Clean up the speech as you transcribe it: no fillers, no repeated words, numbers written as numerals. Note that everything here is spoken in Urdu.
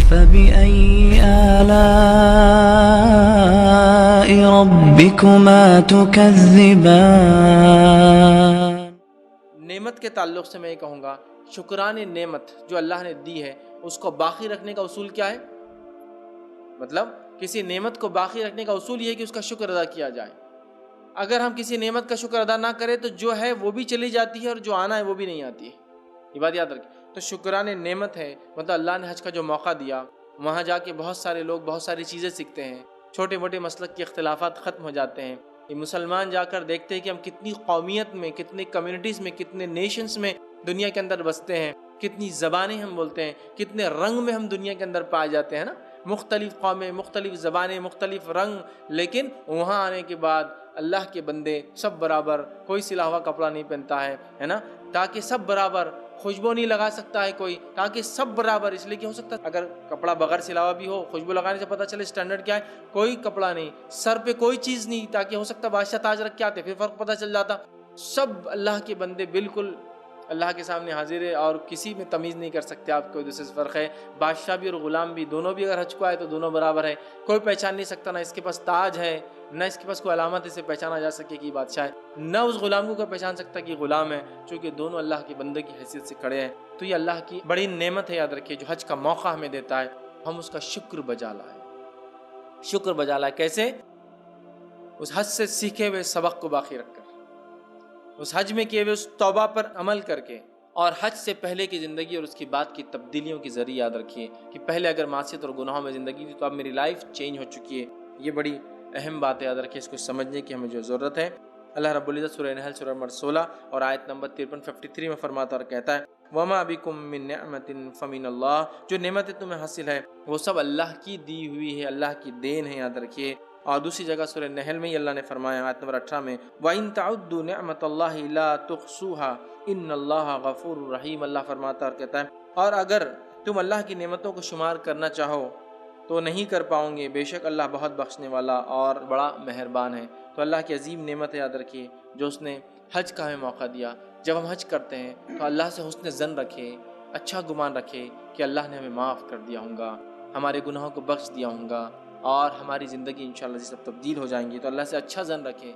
فبأي آلاء ربكما تكذبان۔ نعمت کے تعلق سے میں یہ کہوں گا، شکران نعمت جو اللہ نے دی ہے اس کو باقی رکھنے کا اصول کیا ہے؟ مطلب کسی نعمت کو باقی رکھنے کا اصول یہ ہے کہ اس کا شکر ادا کیا جائے۔ اگر ہم کسی نعمت کا شکر ادا نہ کریں تو جو ہے وہ بھی چلی جاتی ہے اور جو آنا ہے وہ بھی نہیں آتی ہے، یہ بات یاد رکھیں۔ تو شکران نعمت ہے، مطلب اللہ نے حج کا جو موقع دیا، وہاں جا کے بہت سارے لوگ بہت ساری چیزیں سیکھتے ہیں، چھوٹے موٹے مسلک کے اختلافات ختم ہو جاتے ہیں۔ یہ مسلمان جا کر دیکھتے ہیں کہ ہم کتنی قومیت میں، کتنے کمیونٹیز میں، کتنے نیشنز میں دنیا کے اندر بستے ہیں، کتنی زبانیں ہم بولتے ہیں، کتنے رنگ میں ہم دنیا کے اندر پائے جاتے ہیں نا، مختلف قومیں، مختلف زبانیں، مختلف رنگ، لیکن وہاں آنے کے بعد اللہ کے بندے سب برابر، کوئی سلا ہوا کپڑا نہیں پہنتا ہے نا، تاکہ سب برابر، خوشبو نہیں لگا سکتا ہے کوئی، تاکہ سب برابر، اس لیے کہ ہو سکتا ہے اگر کپڑا بغیر سلا ہوا بھی ہو، خوشبو لگانے سے پتہ چلے اسٹینڈرڈ کیا ہے، کوئی کپڑا نہیں، سر پہ کوئی چیز نہیں، تاکہ ہو سکتا بادشاہ تاج رکھ کے آتے پھر فرق پتہ چل جاتا۔ سب اللہ کے بندے بالکل اللہ کے سامنے حاضر ہے اور کسی میں تمیز نہیں کر سکتے آپ کو، دوسرے سے فرق ہے، بادشاہ بھی اور غلام بھی، دونوں بھی اگر حج کو آئے تو دونوں برابر ہے، کوئی پہچان نہیں سکتا، نہ اس کے پاس تاج ہے، نہ اس کے پاس کوئی علامت اسے پہچانا جا سکے کہ بادشاہ ہے، نہ اس غلام کو کوئی پہچان سکتا کہ غلام ہے، چونکہ دونوں اللہ کے بندے کی حیثیت سے کھڑے ہیں۔ تو یہ اللہ کی بڑی نعمت ہے، یاد رکھیے، جو حج کا موقع ہمیں دیتا ہے، ہم اس کا شکر بجا لائیں۔ شکر بجا لائیں کیسے؟ اس حج سے سیکھے ہوئے سبق کو باقی رکھ کر، اس حج میں کیے ہوئے اس توبہ پر عمل کر کے، اور حج سے پہلے کی زندگی اور اس کے بعد کی تبدیلیوں کے ذریعے یاد رکھیے کہ پہلے اگر معصیت اور گناہوں میں زندگی تھی تو اب میری لائف چینج ہو چکی ہے۔ یہ بڑی اہم بات ہے، یاد رکھیے، اس کو سمجھنے کی ہمیں جو ضرورت ہے۔ اللہ رب العزت سورہ نحل سورہ نمبر 16 اور آیت نمبر 53 میں فرماتا اور کہتا ہے وَمَا بِكُم مِّن نِعْمَةٍ فَمِنَ اللَّهِ، جو نعمتیں تمہیں حاصل ہے وہ سب اللہ کی دی ہوئی ہے، اللہ کی دین ہے، یاد رکھیے۔ اور دوسری جگہ سورہ نحل میں ہی اللہ نے فرمایا آیت نمبر 18 میں وَإِن تَعُدُّوا نِعْمَةَ اللَّهِ لَا تُحْصُوهَا إِنَّ اللَّهَ غَفُورٌ رَحِيمٌ۔ اللہ فرماتا اور کہتا ہے اور اگر تم اللہ کی نعمتوں کو شمار کرنا چاہو تو نہیں کر پاؤ گے، بے شک اللہ بہت بخشنے والا اور بڑا مہربان ہے۔ تو اللہ کی عظیم نعمت ہے، یاد رکھیے، جو اس نے حج کا ہمیں موقع دیا۔ جب ہم حج کرتے ہیں تو اللہ سے حسن ظن رکھے، اچھا گمان رکھے کہ اللہ نے ہمیں معاف کر دیا ہوں گا، ہمارے گناہوں کو بخش دیا ہوں گا، اور ہماری زندگی انشاءاللہ سب تبدیل ہو جائیں گی۔ تو اللہ سے اچھا ظن رکھے،